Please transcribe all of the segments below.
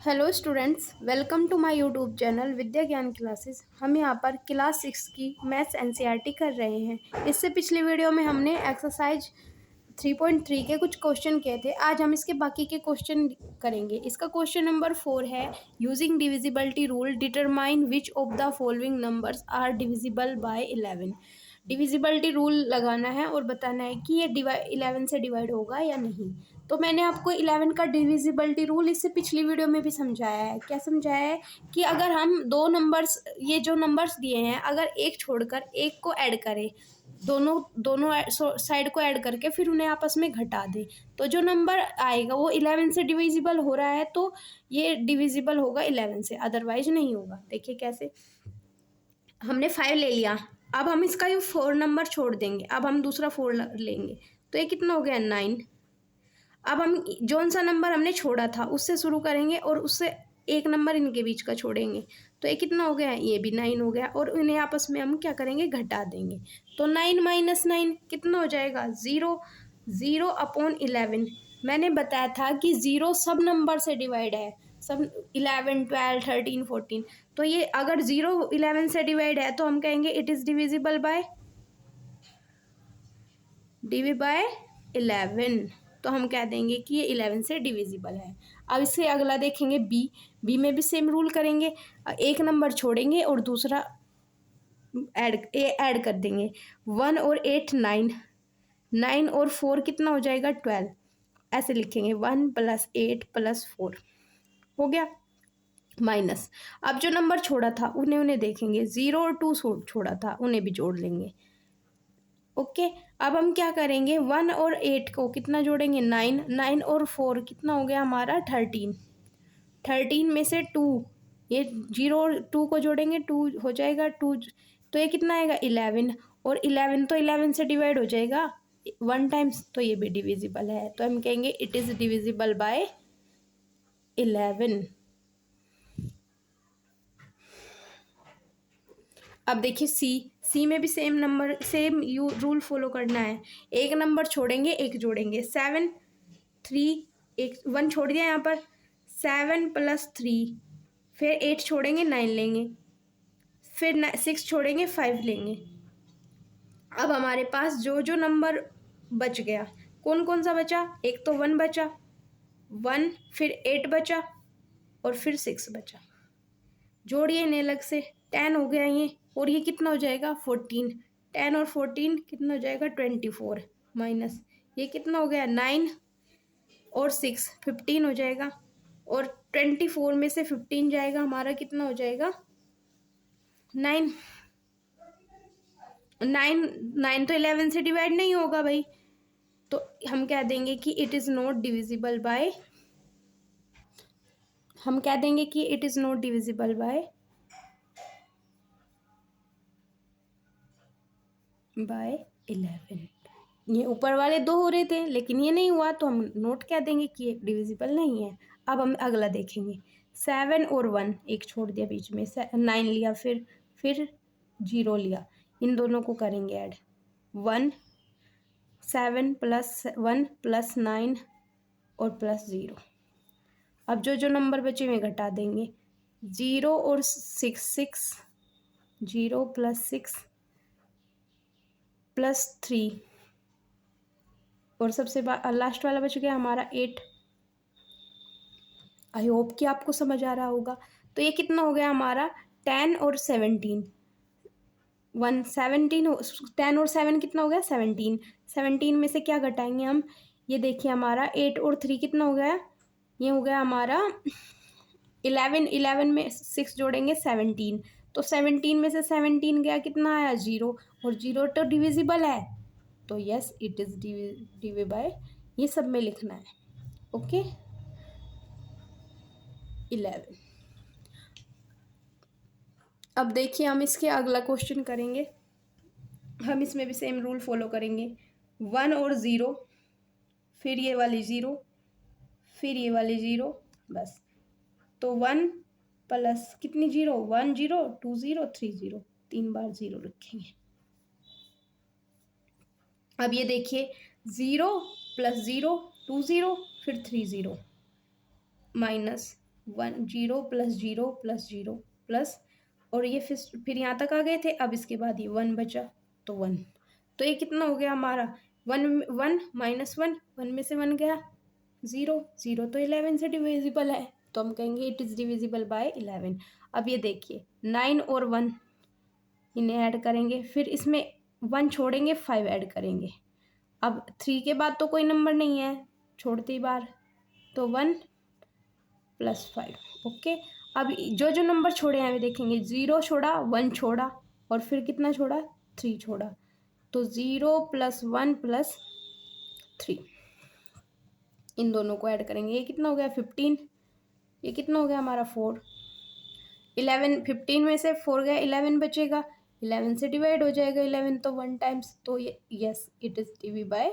Hello students, welcome to my YouTube channel Vidya Gyan classes. हम यहाँ पर क्लास 6 की मैथ्स एनसीईआरटी कर रहे हैं। इससे पिछली वीडियो में हमने एक्सरसाइज 3.3 के कुछ क्वेश्चन किए थे। आज हम इसके बाकी के क्वेश्चन करेंगे। इसका क्वेश्चन नंबर 4 है, using divisibility rule determine which of the following numbers are divisible by 11। Divisibility rule लगाना है और बताना है कि ये 11 से डिवाइड होगा या नहीं। तो मैंने आपको 11 का डिविजिबिलिटी रूल इससे पिछली वीडियो में भी समझाया है। क्या समझाया है कि अगर हम दो नंबर्स, ये जो नंबर्स दिए हैं, अगर एक छोड़कर एक को ऐड करें, दोनों दोनों साइड को ऐड करके फिर उन्हें आपस में घटा दें, तो जो नंबर आएगा वो 11 से डिविजिबल हो रहा है, तो ये डिविजिबल होगा 11 से, अदरवाइज नहीं होगा। देखिए कैसे, हमने 5 ले लिया, अब हम इसका ये 4 नंबर छोड़ देंगे, अब हम दूसरा 4 लेंगे, तो ये कितना हो गया 9। अब हम जौन सा नंबर हमने छोड़ा था उससे शुरू करेंगे और उससे एक नंबर इनके बीच का छोड़ेंगे, तो ये कितना हो गया, ये भी 9 हो गया, और इन्हें आपस में हम क्या करेंगे, घटा देंगे। तो 9 माइनस 9 कितना हो जाएगा, 0। 0/11। मैंने बताया था कि 0 सब नंबर से डिवाइड है, सब 11 12 13 14। तो ये अगर 0 11 से डिवाइड है तो हम कहेंगे इट इज़ डिविजिबल बाय 11। तो हम कह देंगे कि ये 11 से डिविजिबल है। अब इससे अगला देखेंगे बी में भी सेम रूल करेंगे, एक नंबर छोड़ेंगे और दूसरा ऐड कर देंगे। 1 और 8 9, 9 और 4 कितना हो जाएगा 12। ऐसे लिखेंगे 1 + 8 + 4 हो गया, माइनस। अब जो नंबर छोड़ा था उन्हें देखेंगे, 0 और 2 छोड़ा था, उन्हें भी जोड़ लेंगे। ओके, अब हम क्या करेंगे, 1 और 8 को कितना जोड़ेंगे, 9। 9 और 4 कितना हो गया हमारा 13। 13 में से 2, ये 0 और 2 को जोड़ेंगे, 2 हो जाएगा 2, तो ये कितना आएगा 11। और 11 तो 11 से डिवाइड हो जाएगा 1 टाइम्स, तो ये भी डिविजिबल है। तो हम कहेंगे इट इज़ डिविजिबल बाय 11। अब देखिए सी में भी सेम रूल फॉलो करना है। एक नंबर छोड़ेंगे, एक जोड़ेंगे। 7 3, एक 1 छोड़ दिया यहाँ पर, 7 + 3, फिर 8 छोड़ेंगे 9 लेंगे, फिर 6 छोड़ेंगे 5 लेंगे। अब हमारे पास जो जो नंबर बच गया, कौन कौन सा बचा, एक तो 1 बचा, 1, फिर 8 बचा और फिर 6 बचा। जोड़िए इन्हें अलग से, 10 हो गया ये, और ये कितना हो जाएगा 14। 10 और 14 कितना हो जाएगा 24, माइनस ये कितना हो गया 9 और 6 15 हो जाएगा, और 24 में से 15 जाएगा हमारा, कितना हो जाएगा 9। 9 तो 11 से डिवाइड नहीं होगा भाई, तो हम कह देंगे कि it is not divisible by, हम कह देंगे कि it is not divisible by 11। ये ऊपर वाले 2 हो रहे थे लेकिन ये नहीं हुआ, तो हम नोट कह देंगे कि ये डिविजिबल नहीं है। अब हम अगला देखेंगे, 7 और 1, एक छोड़ दिया बीच में, 9 लिया, फिर 0 लिया, इन दोनों को करेंगे ऐड। 1 7 + 1 + 9 और +0। अब जो जो नंबर बचे हुए घटा देंगे, 0 और 6 6, 0 + 6 + 3, और सबसे लास्ट वाला बच गया हमारा 8। आई होप कि आपको समझ आ रहा होगा। तो ये कितना हो गया हमारा 10 और 17, 17 10 और 7 कितना हो गया 17। 17 में से क्या घटाएंगे हम, ये देखिए हमारा 8 और 3 कितना हो गया, ये हो गया हमारा 11। 11 में 6 जोड़ेंगे 17, तो 17 में से 17 गया, कितना आया 0, और 0 तो डिविजिबल है, तो यस इट इज़ डिविजिबल, ये सब में लिखना है। ओके 11। अब देखिए हम इसके अगला क्वेश्चन करेंगे, हम इसमें भी सेम रूल फॉलो करेंगे। 1 और 0, फिर ये वाली 0, फिर ये वाली 0, बस। तो 1 प्लस कितनी 0, 1 0 2 0 3 0, 3 बार 0 रखेंगे। अब ये देखिए 0 + 0 2 0, फिर 3 0, माइनस 0 प्लस 0 प्लस 0 प्लस, और ये फिर यहाँ तक आ गए थे। अब इसके बाद ये 1 बचा तो 1, तो ये कितना हो गया हमारा 1 1 माइनस 1, 1 में से 1 गया 0, 0 तो 11 से डिविजिबल है, तो हम कहेंगे इट इज़ डिविजिबल बाय 11। अब ये देखिए 9 और 1 इन्हें ऐड करेंगे, फिर इसमें 1 छोड़ेंगे 5 ऐड करेंगे। अब 3 के बाद तो कोई नंबर नहीं है छोड़ती बार, तो 1 प्लस 5। ओके, अब जो जो नंबर छोड़े हैं वे देखेंगे, 0 छोड़ा 1 छोड़ा और फिर कितना छोड़ा 3 छोड़ा, तो 0 प्लस 1 प्लस 3, इन दोनों को ऐड करेंगे, ये कितना हो गया 15, ये कितना हो गया हमारा 4, 11, 15 में से 4 गया 11 बचेगा, 11 से डिवाइड हो जाएगा 11 तो 1 टाइम्स, तो ये यस इट इज डिवी बाय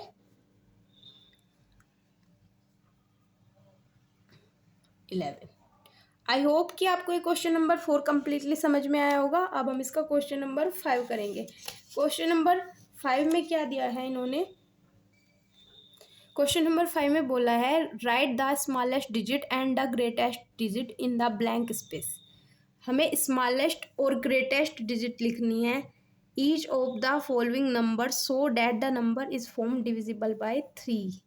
11। आई होप कि आपको ये क्वेश्चन नंबर 4 कंप्लीटली समझ में आया होगा। अब हम इसका क्वेश्चन नंबर 5 करेंगे। क्वेश्चन नंबर 5 में क्या दिया है इन्होंने, क्वेश्चन नंबर 5 में बोला है right the smallest digit and the greatest digit in the blank space. हमें स्मॉलेस्ट और ग्रेटेस्ट डिजिट लिखनी है each of the following number so that the number is form divisible by 3।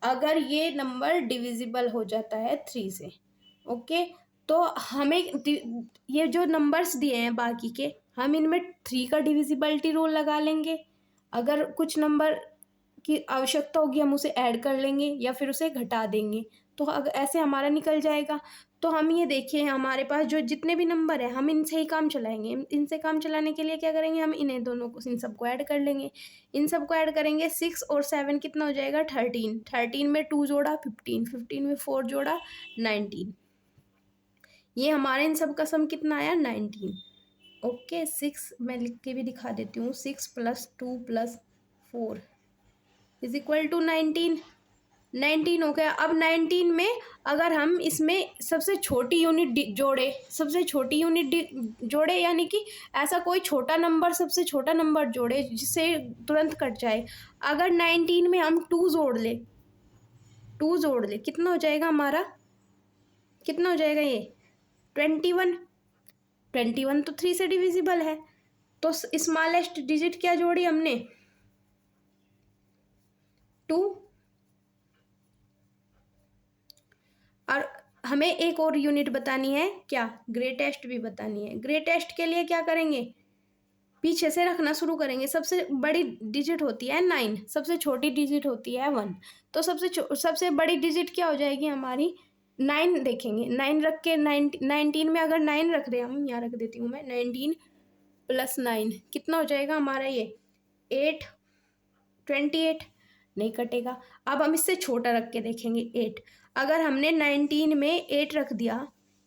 अगर ये नंबर डिविजिबल हो जाता है 3 से, ओके, तो हमें ये जो नंबर्स दिए हैं बाकी के, हम इनमें 3 का डिविजिबिलिटी रूल लगा लेंगे। अगर कुछ नंबर की आवश्यकता होगी हम उसे ऐड कर लेंगे या फिर उसे घटा देंगे, तो अगर ऐसे हमारा निकल जाएगा। तो हम ये देखिए हमारे पास जो जितने भी नंबर है हम इनसे ही काम चलाएंगे। इनसे काम चलाने के लिए क्या करेंगे, हम इन्हें दोनों को इन सबको ऐड कर लेंगे। इन सबको ऐड करेंगे 6 और 7 कितना हो जाएगा 13, 13 में 2 जोड़ा 15, 15 में 4 जोड़ा 19, ये हमारे इन सब का सम कितना आया 19। ओके, 6 मैं लिख के भी दिखा देती हूँ, 6 plus 2 plus 4 is equal to 19, 19 हो गया। अब 19 में अगर हम इसमें सबसे छोटी यूनिट जोड़े, सबसे छोटी यूनिट जोड़े यानी कि ऐसा कोई छोटा नंबर सबसे छोटा नंबर जोड़े जिससे तुरंत कट जाए। अगर 19 में हम 2 जोड़ ले, 2 जोड़ ले कितना हो जाएगा हमारा, कितना हो जाएगा ये 21, 21 तो 3 से डिविजिबल है। तो स्मॉलेस्ट डिजिट क्या जोड़ी हमने 2, और हमें एक और यूनिट बतानी है क्या, ग्रेटेस्ट भी बतानी है। ग्रेटेस्ट के लिए क्या करेंगे, पीछे से रखना शुरू करेंगे। सबसे बड़ी डिजिट होती है 9, सबसे छोटी डिजिट होती है 1, तो सबसे बड़ी डिजिट क्या हो जाएगी हमारी 9 देखेंगे। 9 रख के 19 में अगर 9 रख रहे हैं हम, यहाँ रख देती हूँ मैं, 19 प्लस 9 कितना हो जाएगा हमारा ये 8, 28 नहीं कटेगा। अब हम इससे छोटा रख के देखेंगे 8। अगर हमने 19 में 8 रख दिया,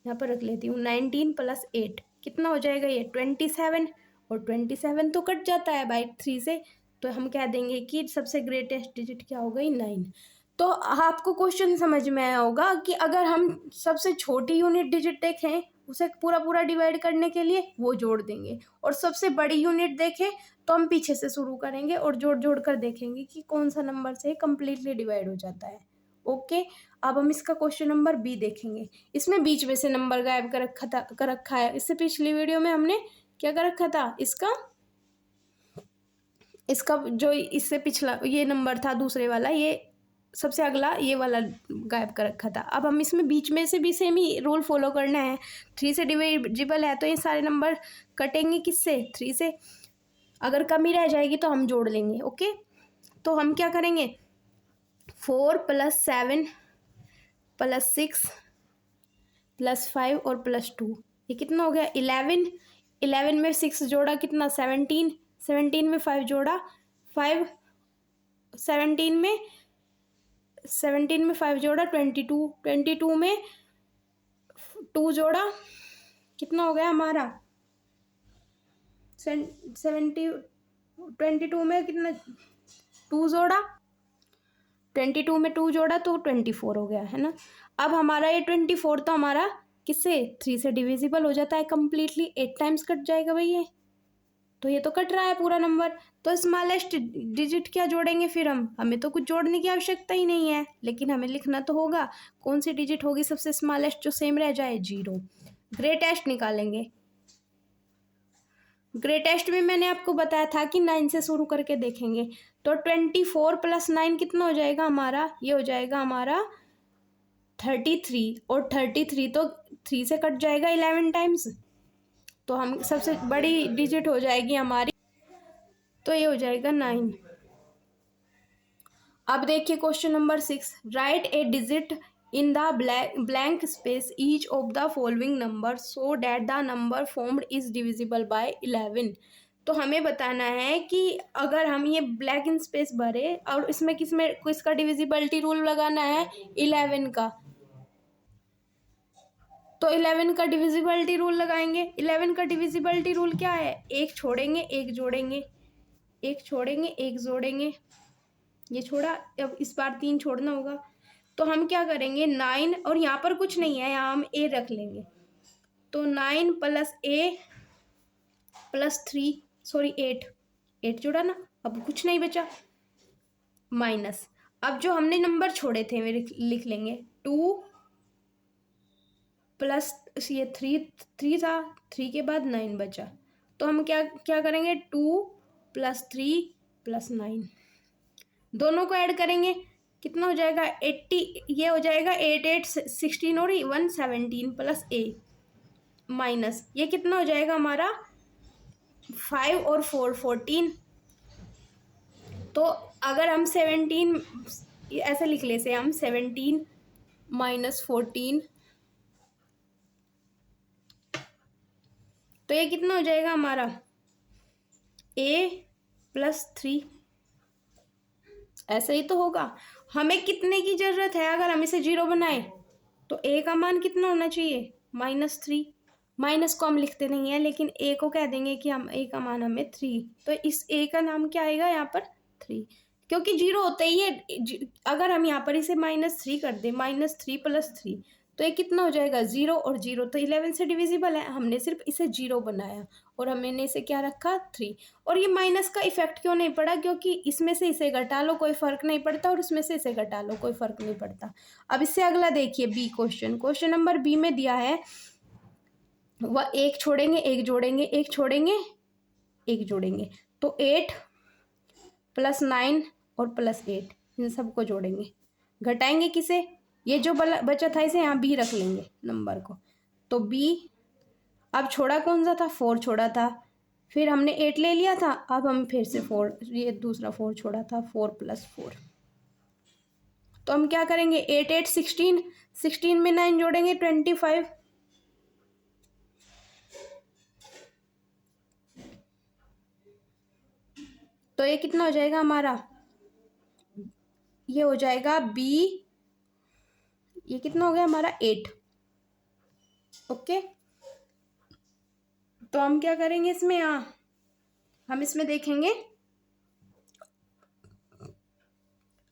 यहाँ पर रख लेती हूँ 19 प्लस 8 कितना हो जाएगा ये 27, और 27 तो कट जाता है बाई 3 से, तो हम कह देंगे कि सबसे ग्रेटेस्ट डिजिट क्या हो गई 9। तो आपको क्वेश्चन समझ में आया होगा कि अगर हम सबसे छोटी यूनिट डिजिट देखें उसे पूरा पूरा डिवाइड करने के लिए वो जोड़ देंगे, और सबसे बड़ी यूनिट देखें तो हम पीछे से शुरू करेंगे और जोड़ जोड़ कर देखेंगे कि कौन सा नंबर से कम्प्लीटली डिवाइड हो जाता है। ओके, अब हम इसका क्वेश्चन नंबर बी देखेंगे। इसमें बीच में से नंबर गायब कर रखा है। इससे पिछली वीडियो में हमने क्या कर रखा था, इसका जो इससे पिछला ये नंबर था दूसरे वाला, ये सबसे अगला ये वाला गायब कर रखा था। अब हम इसमें बीच में से भी सेम ही रूल फॉलो करना है। 3 से डिविजिबल है तो ये सारे नंबर कटेंगे किससे 3 से, अगर कमी रह जाएगी तो हम जोड़ लेंगे। ओके, तो हम क्या करेंगे 4 प्लस 7 प्लस 6 प्लस 5 और प्लस 2, ये कितना हो गया 11, 11 में 6 जोड़ा कितना 17, 17 में 5 जोड़ा 5, 17 में 5 जोड़ा 22, 22 में 2 जोड़ा कितना हो गया हमारा 22 में कितना 2 जोड़ा, 22 में 2 जोड़ा तो 24 हो गया है ना। अब हमारा ये 24 तो हमारा किससे 3 से डिविजिबल हो जाता है कम्प्लीटली, 8 टाइम्स कट जाएगा भाई ये। तो ये तो कट रहा है पूरा नंबर। तो स्मॉलेस्ट डिजिट क्या जोड़ेंगे फिर हमें तो कुछ जोड़ने की आवश्यकता ही नहीं है, लेकिन हमें लिखना तो होगा। कौन सी डिजिट होगी सबसे स्मॉलेस्ट जो सेम रह जाए? 0। ग्रेटेस्ट निकालेंगे। ग्रेटेस्ट में मैंने आपको बताया था कि 9 से शुरू करके देखेंगे। तो 24 + 9 कितना हो जाएगा हमारा? ये हो जाएगा हमारा 33, और 33 तो 3 से कट जाएगा 11 टाइम्स, तो हम सबसे बड़ी डिजिट हो जाएगी हमारी, तो ये हो जाएगा 9। अब देखिए question number 6, right A digit in the blank space each of the following number so that the number formed is divisible by 11। तो हमें बताना है कि अगर हम ये ब्लैक इन स्पेस भरे और इसमें किसका डिविजिबिलिटी रूल लगाना है? 11 का। तो 11 का डिविजिबिलिटी रूल लगाएंगे। 11 का डिविजिबिलिटी रूल क्या है? एक छोड़ेंगे एक जोड़ेंगे, एक छोड़ेंगे एक जोड़ेंगे, ये छोड़ा, अब इस बार 3 छोड़ना होगा। तो हम क्या करेंगे? 9, और यहाँ पर कुछ नहीं है, यहाँ हम ए रख लेंगे। तो 9 + a + 3, सॉरी 8 जोड़ा ना, अब कुछ नहीं बचा, माइनस। अब जो हमने नंबर छोड़े थे वे लिख लेंगे। 2 + ये 3 था, 3 के बाद 9 बचा। तो हम क्या क्या करेंगे? 2 + 3 + 9, दोनों को ऐड करेंगे, कितना हो जाएगा? 80। ये हो जाएगा 8 8 16 और 1 17 + a माइनस, ये कितना हो जाएगा हमारा? 5 और 4 14। तो अगर हम 17 ऐसे लिख ले से हम 17 - 14, तो ये कितना हो जाएगा हमारा? a + 3। ऐसे ही तो होगा। हमें कितने की जरूरत है? अगर हम इसे 0 बनाए तो a का मान कितना होना चाहिए? -3। माइनस को हम लिखते नहीं है, लेकिन a को कह देंगे कि हम a का मान हमें 3, तो इस a का नाम क्या आएगा यहाँ पर? 3, क्योंकि 0 होते ही ये अगर हम यहाँ पर इसे -3 कर दें, -3 + 3, तो ये कितना हो जाएगा? 0 और 0 तो 11 से डिविजिबल है। हमने सिर्फ इसे 0 बनाया और हमने इसे क्या रखा? 3। और ये माइनस का इफेक्ट क्यों नहीं पड़ा? क्योंकि इसमें से इसे घटा लो कोई फर्क नहीं पड़ता, और इसमें से इसे घटा लो कोई फर्क नहीं पड़ता। अब इससे अगला देखिए बी क्वेश्चन नंबर बी में दिया है, वह एक छोड़ेंगे एक जोड़ेंगे, एक छोड़ेंगे एक जोड़ेंगे, तो 8 + 9 और +8 इन सबको जोड़ेंगे। घटाएंगे किसे? ये जो बचा था इसे यहाँ बी रख लेंगे नंबर को। तो बी, अब छोड़ा कौन सा था? 4 छोड़ा था, फिर हमने 8 ले लिया था, अब हम फिर से 4, ये दूसरा 4 छोड़ा था, 4 + 4। तो हम क्या करेंगे? 8 8 16, 16 में 9 जोड़ेंगे 25, तो ये कितना हो जाएगा हमारा? ये हो जाएगा बी, ये कितना हो गया हमारा? 8। ओके, तो हम क्या करेंगे इसमें? हम इसमें देखेंगे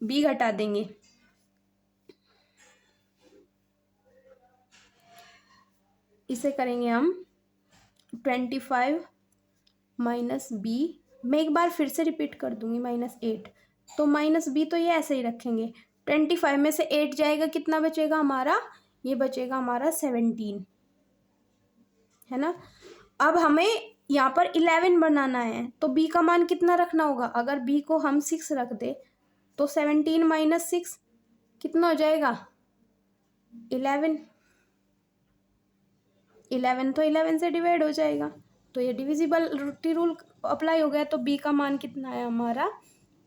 बी घटा देंगे, इसे करेंगे हम 25 - b। मैं एक बार फिर से रिपीट कर दूंगी, -8, तो -b तो ये ऐसे ही रखेंगे। 25 में से 8 जाएगा, कितना बचेगा हमारा? ये बचेगा हमारा 17, है ना। अब हमें यहाँ पर 11 बनाना है, तो b का मान कितना रखना होगा? अगर b को हम 6 रख दे तो 17 - 6 कितना हो जाएगा? 11। 11 तो 11 से डिवाइड हो जाएगा, तो ये डिविजिबिलिटी रूल अप्लाई हो गया। तो बी का मान कितना है हमारा?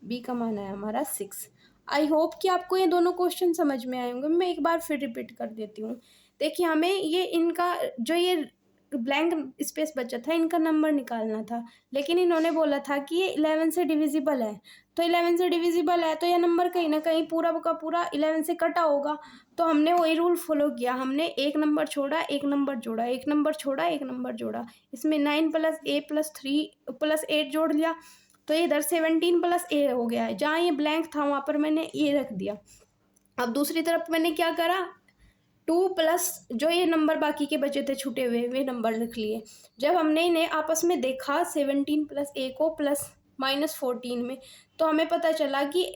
बी का मान है हमारा 6। आई होप कि आपको ये दोनों क्वेश्चन समझ में आए होंगे। मैं एक बार फिर रिपीट कर देती हूँ। देखिए, हमें ये इनका जो ये ब्लैंक स्पेस बचा था, इनका नंबर निकालना था, लेकिन इन्होंने बोला था कि ये 11 से डिविजिबल है। तो 11 से डिविजिबल है तो यह नंबर कहीं ना कहीं पूरा का पूरा 11 से कटा होगा। तो हमने वही रूल फॉलो किया, हमने एक नंबर छोड़ा एक नंबर जोड़ा, एक नंबर छोड़ा एक नंबर जोड़ा। इसमें 9 + a + 3 + 8 जोड़ लिया, तो इधर 17 + a हो गया है। जहाँ ये ब्लैंक था वहाँ पर मैंने ये रख दिया। अब दूसरी तरफ मैंने क्या करा? 2 प्लस जो ये नंबर बाकी के बचे थे छूटे हुए वे नंबर लिख लिए। जब हमने इन्हें आपस में देखा 17 प्लस ए को प्लस -14 में, तो हमें पता चला कि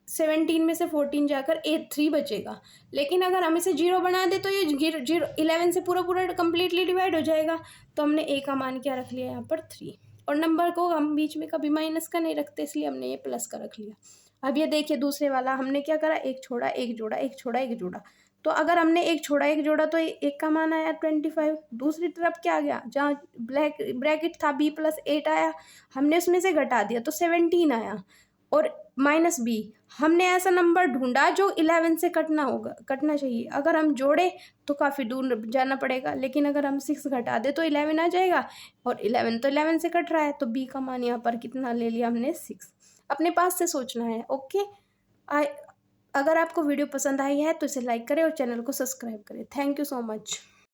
17 में से 14 जाकर 3 बचेगा। लेकिन अगर हम इसे 0 बना दें तो ये 11 से पूरा पूरा कम्प्लीटली डिवाइड हो जाएगा। तो हमने ए का मान क्या रख लिया यहाँ पर 3, और नंबर को हम बीच में कभी माइनस का नहीं रखते, इसलिए हमने ये प्लस का रख लिया। अब ये देखिए दूसरे वाला हमने क्या करा, एक छोड़ा एक जोड़ा, एक छोड़ा एक जोड़ा। तो अगर हमने एक छोड़ा एक जोड़ा तो एक का मान आया 25। दूसरी तरफ क्या आ गया, जहाँ ब्रैकेट था b+8 आया, हमने उसमें से घटा दिया तो 17 आया। और -b, हमने ऐसा नंबर ढूंढा जो 11 से कटना चाहिए। अगर हम जोड़े तो काफ़ी दूर जाना पड़ेगा, लेकिन अगर हम 6 घटा दे तो 11 आ जाएगा, और 11 तो 11 से कट रहा है, तो b का मान यहाँ पर कितना ले लिया हमने, 6। अपने पास से सोचना है। ओके, अगर आपको वीडियो पसंद आई है तो इसे लाइक करें और चैनल को सब्सक्राइब करें। Thank you so much.